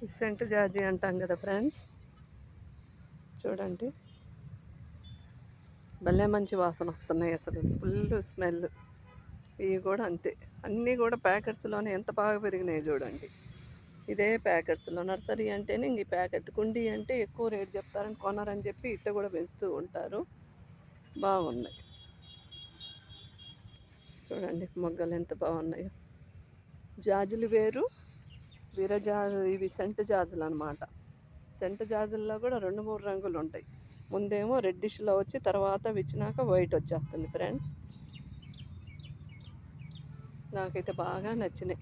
ఈ సెంట్ జాజి అంటాం కదా ఫ్రెండ్స్, చూడండి భలే మంచి వాసన వస్తున్నాయి. అసలు ఫుల్ స్మెల్. ఇవి కూడా అంతే, అన్నీ కూడా ప్యాకెట్స్లోనే ఎంత బాగా పెరిగినాయి చూడండి. ఇదే ప్యాకెట్స్లో, నర్సరీ అంటేనే ఇంక ఈ ప్యాకెట్, కుండీ అంటే ఎక్కువ రేట్ చెప్తారని కొనరని చెప్పి ఇట్ట కూడా పెంచుతూ ఉంటారు. బాగున్నాయి చూడండి, మొగ్గలు ఎంత బాగున్నాయో. జాజులు వేరు, విరజాజు, ఇవి సెంట్ జాజులు అనమాట. సెంట్ జాజుల్లో కూడా 2, 3 రంగులు ఉంటాయి. ముందేమో రెడ్డిష్లో వచ్చి తర్వాత విచ్చినాక వైట్ వచ్చేస్తుంది ఫ్రెండ్స్. నాకైతే బాగా నచ్చినాయి.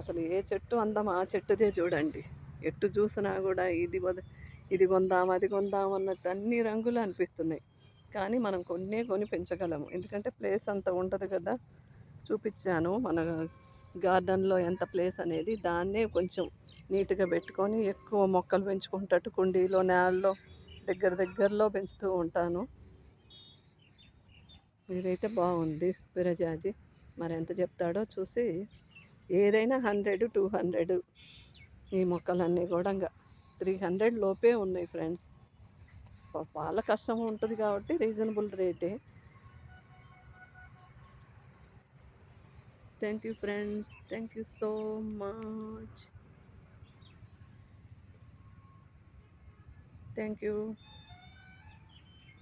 అసలు ఏ చెట్టు అందం ఆ చెట్టుదే చూడండి. ఎట్టు చూసినా కూడా ఇది కొందాం అది కొందాం అన్నట్టు అన్ని రంగులు అనిపిస్తున్నాయి. కానీ మనం కొని పెంచగలము, ఎందుకంటే ప్లేస్ అంత ఉండదు కదా. చూపించాను మన గార్డెన్లో ఎంత ప్లేస్ అనేది, దాన్నే కొంచెం నీట్గా పెట్టుకొని ఎక్కువ మొక్కలు పెంచుకుంటట్టు కుండీలో, నేలలో దగ్గరలో పెంచుతూ ఉంటాను. ఇదైతే బాగుంది విరజాజి. మరి ఎంత చెప్తాడో చూసి, ఏదైనా 100, 200. ఈ మొక్కలన్నీ కూడా 300 లోపే ఉన్నాయి ఫ్రెండ్స్. వాళ్ళ కష్టం ఉంటుంది కాబట్టి రీజనబుల్ రేటే. Thank you friends, thank you so much. Thank you.